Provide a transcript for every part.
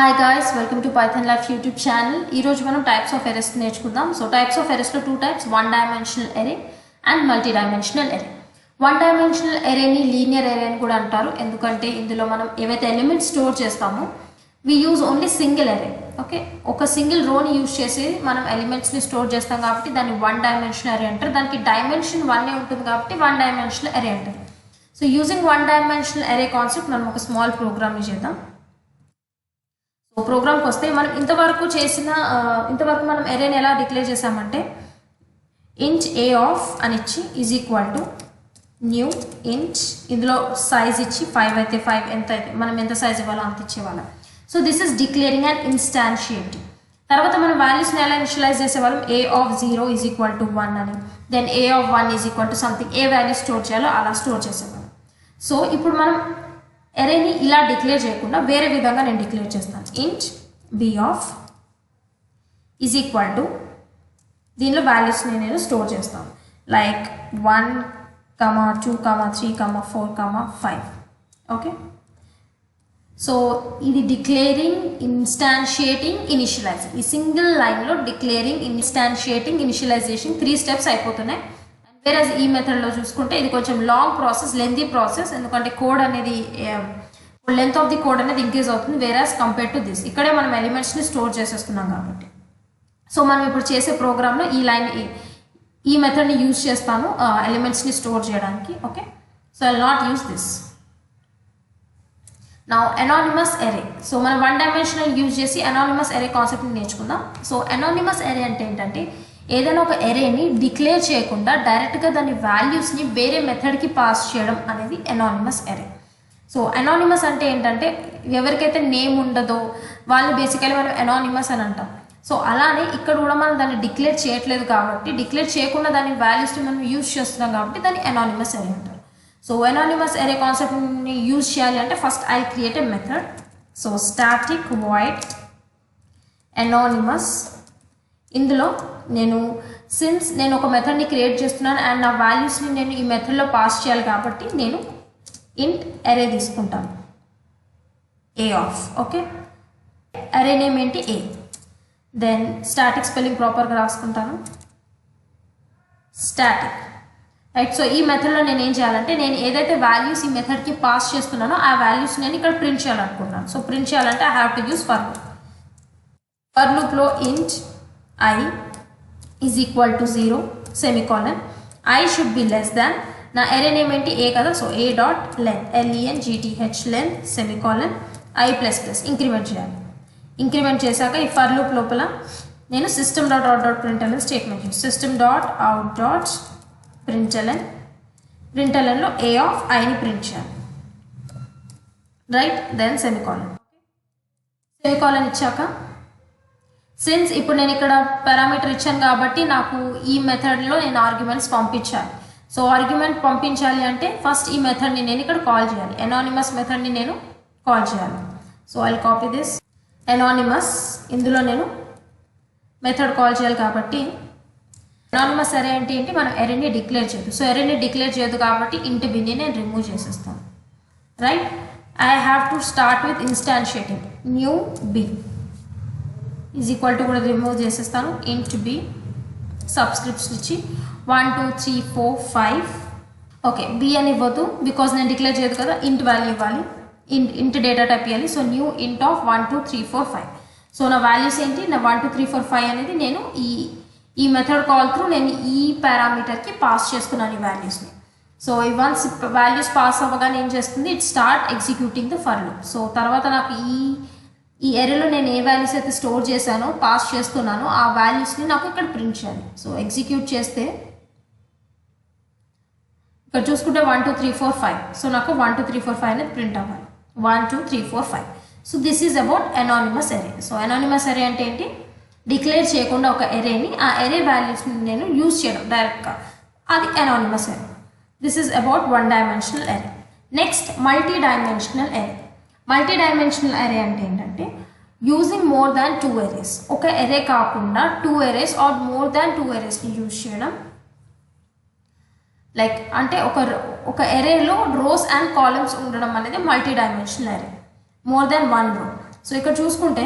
Hi guys, welcome to Python Life YouTube channel. ఈ రోజు మనం టైప్స్ ఆఫ్ అరేస్ నేర్చుకుందాం. సో టైప్స్ ఆఫ్ అరేస్ లో two types, one dimensional array and multi dimensional array. One dimensional అరేని linear array అని కూడా అంటారు, ఎందుకంటే ఇందులో మనం ఏవైతే ఎలిమెంట్స్ స్టోర్ చేస్తామో వి యూజ్ ఓన్లీ సింగిల్ అరే. ఓకే, ఒక సింగిల్ రోని యూజ్ చేసి మనం ఎలిమెంట్స్ని స్టోర్ చేస్తాం కాబట్టి దాన్ని వన్ డైమెన్షనల్ అరే అంటారు. దానికి డైమెన్షన్ వన్నే ఉంటుంది కాబట్టి వన్ డైమెన్షనల్ అరే అంటారు. సో యూజింగ్ వన్ డైమెన్షనల్ అరే కాన్సెప్ట్ మనం ఒక స్మాల్ ప్రోగ్రామ్ని చేద్దాం. సో ప్రోగ్రామ్కి వస్తే మనం ఇంతవరకు మనం ఎరేని ఎలా డిక్లేర్ చేసామంటే ఇంట్ ఏ ఆఫ్ అని ఇచ్చి ఈజ్ ఈక్వల్ టు న్యూ ఇంట్, ఇందులో సైజ్ ఇచ్చి 5 అయితే 5, ఎంత అయితే మనం ఎంత సైజ్ ఇవ్వాలో అంత ఇచ్చేవాళ్ళం. So this is declaring and instantiating. తర్వాత మనం వాల్యూస్ని ఎలా ఇనిషియలైజ్ చేసేవాళ్ళం, a of 0 is equal to 1 అని, then a of 1 is equal to something, ఏ వాల్యూ స్టోర్ చేయాలో అలా స్టోర్ చేసేవాళ్ళం. సో ఇప్పుడు మనం ఎరేని ఇలా డిక్లేర్ చేయకుండా వేరే విధంగా నేను డిక్లేర్ చేస్తాను. Int b of is equal to, దీనిలో వాల్యూస్ని నేను స్టోర్ చేస్తాను, లైక్ 1, 2, 3, 4, 5. ఓకే, సో ఇది డిక్లేరింగ్, ఇన్స్టాన్షియేటింగ్, ఇనిషియలైజింగ్. ఈ సింగిల్ లైన్లో డిక్లేరింగ్, ఇన్స్టాన్షియేటింగ్, ఇనిషియలైజేషన్ 3 స్టెప్స్ అయిపోతున్నాయి. వేరే ఈ మెథడ్లో చూసుకుంటే ఇది కొంచెం లాంగ్ ప్రాసెస్, లెంతీ ప్రాసెస్, ఎందుకంటే కోడ్ అనేది లెంత్ ఆఫ్ ది కోడ్ అనేది ఇంక్రీజ్ అవుతుంది. వేరాస్ కంపేర్ టు దిస్ ఇక్కడే మనం ఎలిమెంట్స్ని స్టోర్ చేసేస్తున్నాం కాబట్టి. సో మనం ఇప్పుడు చేసే ప్రోగ్రాంలో ఈ మెథడ్ని యూజ్ చేస్తాను ఎలిమెంట్స్ని స్టోర్ చేయడానికి. Okay, so I will not use this. Now anonymous అరే. సో మనం వన్ డైమెన్షనల్ యూజ్ చేసి అనానిమస్ అరే కాన్సెప్ట్ని నేర్చుకుందాం. సో అనానిమస్ అరే అంటే ఏంటంటే ఏదైనా ఒక ఎరేని డిక్లేర్ చేయకుండా డైరెక్ట్గా దాని వాల్యూస్ని వేరే మెథడ్కి పాస్ చేయడం అనేది అనానిమస్ అరే. సో అనానిమస్ అంటే ఏంటంటే ఎవరికైతే నేమ్ ఉండదో వాళ్ళు బేసికలీ మనం అనానిమస్ అని అంటాం. సో అలానే ఇక్కడ కూడా మనం దాన్ని డిక్లేర్ చేయట్లేదు కాబట్టి, డిక్లేర్ చేయకుండా దాని వాల్యూస్ని మనం యూజ్ చేస్తున్నాం కాబట్టి దాన్ని అనానిమస్ అరే అంటారు. సో అనానిమస్ అరే కాన్సెప్ట్ని యూజ్ చేయాలి అంటే first I create a method. So static void anonymous. ఇందులో నేను ఒక మెథడ్ని క్రియేట్ చేస్తున్నాను అండ్ నా వాల్యూస్ని నేను ఈ మెథడ్లో పాస్ చేయాలి కాబట్టి నేను ఇంట్ అరే తీసుకుంటాను, ఏ ఆఫ్. ఓకే, అరే నేమ్ ఏంటి, ఏ. దెన్ స్టాటిక్ స్పెల్లింగ్ ప్రాపర్గా రాసుకుంటాను, స్టాటిక్, రైట్. సో ఈ మెథడ్లో నేను ఏం చేయాలంటే నేను ఏదైతే వాల్యూస్ ఈ మెథడ్కి పాస్ చేస్తున్నానో ఆ వాల్యూస్ నేను ఇక్కడ ప్రింట్ చేయాలనుకుంటున్నాను. సో ప్రింట్ చేయాలంటే I have to use for loop. For లూప్లో ఇంట్ I is equal to 0 semicolon, I should be less than, నా array name ఏంటి, a కదా, so a dot length, length length semicolon I plus plus increment చేయాలి. Increment చేశాక ఈ for loop లోపల నేను system dot out dot println statement use, system dot out dot ప్రింట్ఎల్ఎన్లో a of iని ప్రింట్ చేయాలి, రైట్. దెన్ సెమికాలన్ ఇచ్చాక since ఇప్పుడు నేను ఇక్కడ పారామీటర్ ఇచ్చాను కాబట్టి నాకు ఈ మెథడ్లో నేను ఆర్గ్యుమెంట్స్ పంపించాలి. సో ఆర్గ్యుమెంట్ పంపించాలి అంటే ఫస్ట్ ఈ మెథడ్ని నేను ఇక్కడ కాల్ చేయాలి, అనానిమస్ మెథడ్ని నేను కాల్ చేయాలి. So I will copy this anonymous. ఇందులో నేను మెథడ్ కాల్ చేయాలి కాబట్టి అనానిమస్ అరే అంటే ఏంటి, మనం ఎరేని డిక్లేర్ చేయదు. సో ఎరేని డిక్లేర్ చేయదు కాబట్టి ఇంట్ బిని నేను రిమూవ్ చేసేస్తాను, right. I have to start with instantiating, new b is equal to కూడా రిమూవ్ చేసేస్తాను, ఇంట్ బి సబ్స్క్రిప్ట్స్ ఇచ్చి 1 2 3 4 5. ఓకే, బి అని ఇవ్వద్దు బికాజ్ నేను డిక్లేర్ చేయదు కదా, ఇంట్ వాల్యూ ఇవ్వాలి, ఇంట్ డేటా టైప్ ఇవ్వాలి. సో న్యూ ఇంట్ ఆఫ్ 1 2 3 4 5. సో నా వాల్యూస్ ఏంటి, నా 1 2 3 4 5 అనేది నేను ఈ మెథడ్ కాల్ త్రూ నేను ఈ పారామీటర్కి పాస్ చేసుకున్నాను ఈ వాల్యూస్ని. సో ఈ వన్స్ వాల్యూస్ పాస్ అవ్వగానే ఏం చేస్తుంది, it start executing the for loop. So తర్వాత నాకు ఈ ఎరేలో నేను ఏ వాల్యూస్ అయితే స్టోర్ చేశానో, పాస్ చేస్తున్నానో ఆ వాల్యూస్ని నాకు ఇక్కడ ప్రింట్ చేయాలి. సో ఎగ్జిక్యూట్ చేస్తే ఇక్కడ చూసుకుంటే 1 2 3 4 5. సో నాకు 1 2 3 4 5 అనేది ప్రింట్ అవ్వాలి, 1 2 3 4 5. So this is about anonymous array. So anonymous array అంటే ఏంటి, డిక్లేర్ చేయకుండా ఒక ఎరేని ఆ ఎరే వాల్యూస్ని నేను యూజ్ చేయడం డైరెక్ట్గా, అది anonymous array. This is about one dimensional array. Next multi dimensional array. Multi dimensional array అంటే ఏంటంటే యూజింగ్ మోర్ దాన్ 2 అరేస్. ఒక అరే కాకుండా 2 అరేస్ ఆర్ మోర్ దాన్ 2 అరేస్ని యూజ్ చేయడం. లైక్ అంటే ఒక అరేలో రోస్ అండ్ కాలమ్స్ ఉండడం అనేది multi dimensional array. More than 1 row. So ఇక్కడ చూసుకుంటే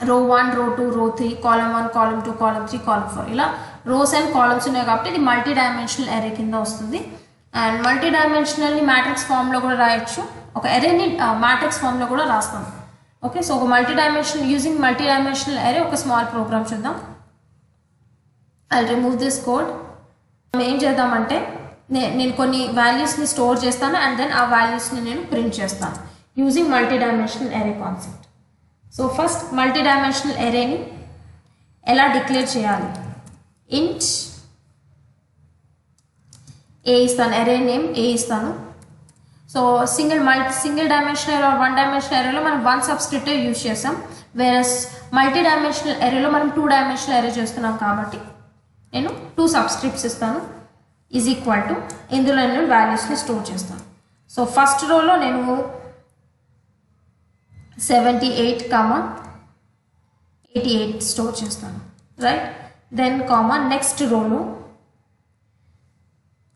రో 1 రో 2 రో 3 కాలమ్ 1 కాలమ్ 2 కాలమ్ 3 కాలమ్ 4 ఇలా రోస్ అండ్ కాలమ్స్ ఉన్నాయి కాబట్టి ఇది మల్టీ డైమెన్షనల్ ఎరే కింద వస్తుంది. అండ్ మల్టీ డైమెన్షనల్ని మ్యాట్రిక్స్ ఫామ్లో కూడా రాయొచ్చు, ఒక ఎరేని మ్యాట్రిక్స్ ఫామ్లో కూడా రాస్తాం. ఓకే, సో ఒక multi dimensional using multi dimensional ఎరే ఒక స్మాల్ ప్రోగ్రామ్ చూద్దాం. I remove this code. మనం ఏం చేద్దామంటే నేను కొన్ని వాల్యూస్ని స్టోర్ చేస్తాను అండ్ దెన్ ఆ వాల్యూస్ని నేను ప్రింట్ చేస్తాను using multi dimensional array concept. So first multi dimensional ఎరేని ఎలా డిక్లేర్ చేయాలి? ఇంట్ ఏ ఇస్తాను, ఎరే నేమ్ ఏ ఇస్తాను. So single dimensional array or one dimensional ఎరేలో మనం 1 సబ్స్క్రిప్ట్ యూజ్ చేస్తాం, వేరస్ మల్టీ డైమెన్షనల్ ఎరేలో మనం 2 డైమెన్షనల్ ఎరే చేస్తున్నాం కాబట్టి నేను 2 సబ్స్క్రిప్ట్స్ ఇస్తాను ఈజ్ ఈక్వల్ టు ఇందులో నేను వాల్యూస్ని స్టోర్ చేస్తాను. సో ఫస్ట్ రోలో నేను 78,88 స్టోర్ చేస్తాను, రైట్. దెన్ కామా నెక్స్ట్ రోలో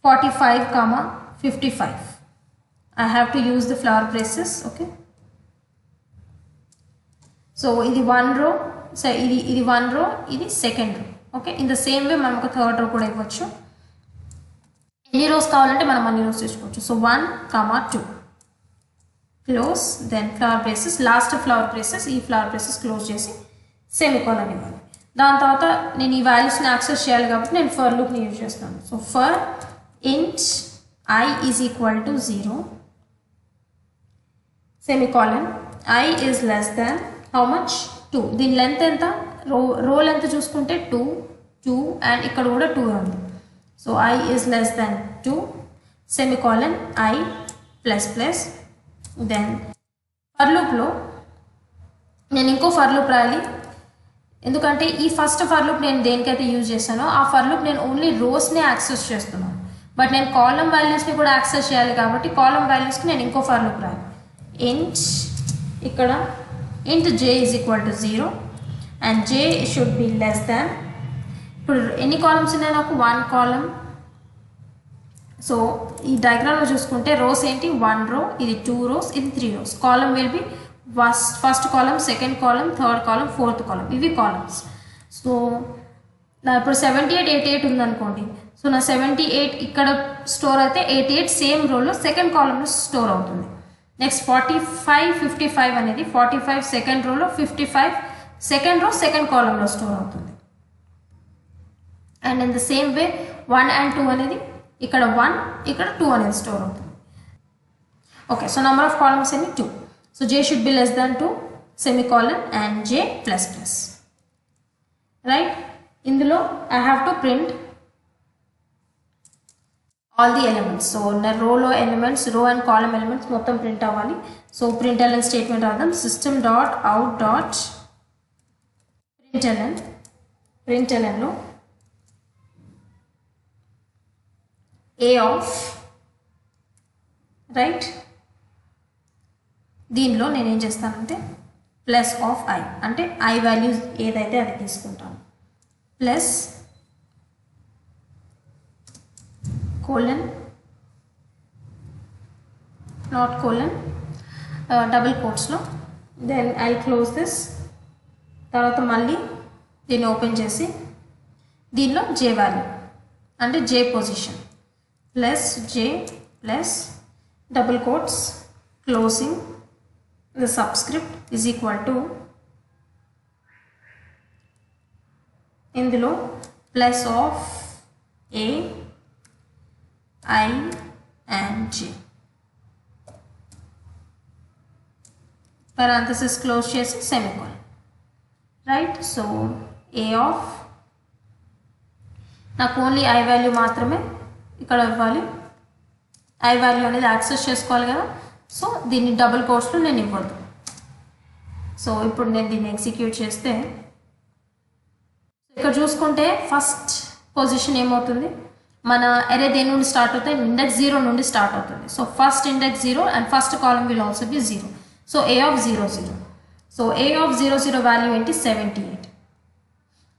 45,55. I have to use the flower braces. Okay, so ఇది 1 row, సో ఇది 1 row, ఇది second row. Okay, in the same way మనం ఒక థర్డ్ రో కూడా ఇవ్వచ్చు. ఎన్ని రోస్ కావాలంటే మనం అన్ని రోస్ తీసుకోవచ్చు. So 1,2 close, then flower braces, last flower braces, ఈ ఫ్లవర్ బ్రేసెస్ క్లోజ్ చేసి సెమికోలన్ ఇవ్వాలి. దాని తర్వాత నేను ఈ వాల్యూస్ని యాక్సెస్ చేయాలి కాబట్టి నేను ఫర్ లూప్ని యూజ్ చేస్తాను. సో ఫర్ ఇంట్ I is equal to 0 semicolon I is less than how much 2. దీని లెంత్ ఎంత? రో లెంత్ చూసుకుంటే 2 అండ్ ఇక్కడ కూడా 2 ఉంది. So I is less than 2 semicolon I plus plus. Then for లూప్లో నేను ఇంకో ఫర్ లూప్ రాయాలి, ఎందుకంటే ఈ ఫస్ట్ ఫర్ లూప్ నేను దేనికైతే యూజ్ చేశానో ఆ ఫర్ లూప్ నేను ఓన్లీ రోస్నే యాక్సెస్ చేస్తున్నాను, బట్ నేను కాలమ్ వాల్యూస్ని కూడా యాక్సెస్ చేయాలి కాబట్టి కాలమ్ వాల్యూస్కి నేను ఇంకో ఫర్ లూప్ రాయాలి. ఇంట్ ఇక్కడ ఇంట్ j is equal to 0 and j should be less దాన్. ఇప్పుడు ఎన్ని కాలమ్స్ ఉన్నాయి నాకు? 1 కాలమ్. సో ఈ డయాగ్రామ్లో చూసుకుంటే రోస్ ఏంటి? 1 రో, ఇది 2 రోస్, ఇది 3 rows. Column will be first column, second column, third column, fourth column, ఇవి కాలమ్స్. సో నా ఇప్పుడు 78, 88 ఉందనుకోండి. సో నా 78 ఇక్కడ స్టోర్ అయితే 88 సేమ్ రోలో సెకండ్ కాలమ్లో స్టోర్ అవుతుంది. నెక్స్ట్ 45, 55 అనేది 45 సెకండ్ రోలో, 55 సెకండ్ రో సెకండ్ కాలమ్లో స్టోర్ అవుతుంది. And in the same way 1 and 2 అనేది ఇక్కడ 1, ఇక్కడ 2 అనేది స్టోర్ అవుతుంది. Okay, so number of columns అని 2. So j should be less than 2 semicolon and j plus plus, right. ఇందులో I have to print all the elements. So నా రోలో elements, row and column elements మొత్తం print అవ్వాలి. So println statement రాద్దాం. System dot out dot ప్రింట్ఎల్ఎన్లో a of, right. దీనిలో నేను ఏం చేస్తానంటే ప్లస్ ఆఫ్ ఐ, అంటే ఐ వాల్యూస్ ఏదైతే అది తీసుకుంటాను, plus colon, not colon, double కోట్స్లో. Then I close this. తర్వాత మళ్ళీ దీన్ని ఓపెన్ చేసి దీనిలో జే వాల్యూ అంటే j position, plus j plus double quotes closing the subscript is equal to ఇందులో plus of a, I and j, parenthesis close చేసి semicolon, right. So a of నాకు only I value మాత్రమే ఇక్కడ ఇవ్వాలి, I value అనేది access చేసుకోవాలి కదా. So దీన్ని డబుల్ కోట్స్లో నేను ఇవ్వద్దు. సో ఇప్పుడు నేను దీన్ని ఎగ్జిక్యూట్ చేస్తే ఇక్కడ చూసుకుంటే ఫస్ట్ పొజిషన్ ఏమవుతుంది, మన ఎరే దేని నుండి స్టార్ట్ అవుతాయి? ఇండెక్స్ 0 నుండి స్టార్ట్ అవుతుంది. So first index 0 and first column will also be 0. So a of 0 0. So a of 0 0 value ఏంటి? 78.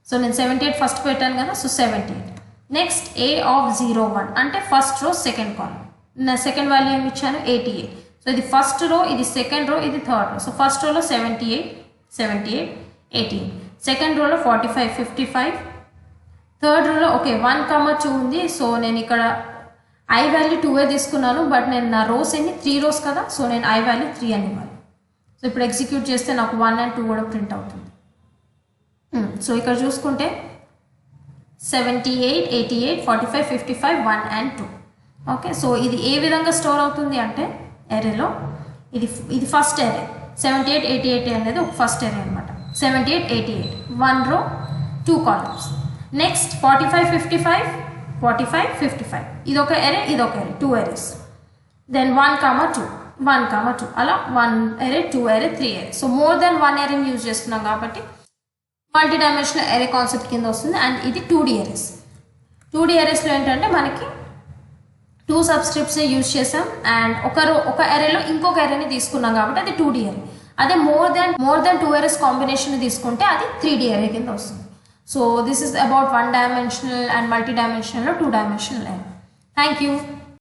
సో నేను 78 ఫస్ట్ పెట్టాను కదా, సో 78. నెక్స్ట్ a ఆఫ్ 0 1 అంటే ఫస్ట్ రో సెకండ్ కాలమ్, నా సెకండ్ వాల్యూ ఏమి ఇచ్చాను? 88. సో ఇది ఫస్ట్ రో, ఇది సెకండ్ రో, ఇది థర్డ్ రో. సో ఫస్ట్ రోలో 78, 78, 18. సెకండ్ రోలో 45, 55. థర్డ్ రోలో ఓకే 1, 2 ఉంది. సో నేను ఇక్కడ ఐ వాల్యూ 2 తీసుకున్నాను, బట్ నేను నా రోస్ ఎన్ని 3 రోస్ కదా, సో నేను ఐ వాల్యూ 3 అని ఇవ్వాలి. సో ఇప్పుడు ఎగ్జిక్యూట్ చేస్తే నాకు 1 and 2 కూడా ప్రింట్ అవుతుంది. సో ఇక్కడ చూసుకుంటే 78, 88, 45, 55, 1 and 2. ఓకే, సో ఇది ఏ విధంగా స్టోర్ అవుతుంది అంటే ఎరేలో ఇది ఫస్ట్ ఎరే 78, 88 అనేది ఒక ఫస్ట్ ఎరే అనమాట. 78, 88 1 రో 2 కాలమ్స్. నెక్స్ట్ 45, 55, 45, 55 ఇదొక ఎరే, ఇదొక ఎరే, 2 ఎరేస్. దెన్ 1, 2 అలా 1 ఎరే, 2 ఎరే, 3 ఎరే. సో మోర్ దెన్ 1 ఎరేని యూజ్ చేస్తున్నాం కాబట్టి మల్టీ డైమెన్షనల్ ఎరే కాన్సెప్ట్ కింద వస్తుంది. అండ్ ఇది 2D ఎరేస్. 2D ఎరేస్లో ఏంటంటే మనకి 2 సబ్స్క్రిప్ట్స్ యూజ్ చేసాం అండ్ ఒక ఎరేలో ఇంకొక ఎరేని తీసుకున్నాం కాబట్టి అది 2D ఎరే. అదే మోర్ దెన్ 2 ఎరేస్ కాంబినేషన్ తీసుకుంటే అది 3D ఎరే కింద వస్తుంది. So this is about 1 dimensional and multi డైమెన్షనల్లో 2 డైమెన్షనల్ ఎరే. Thank you.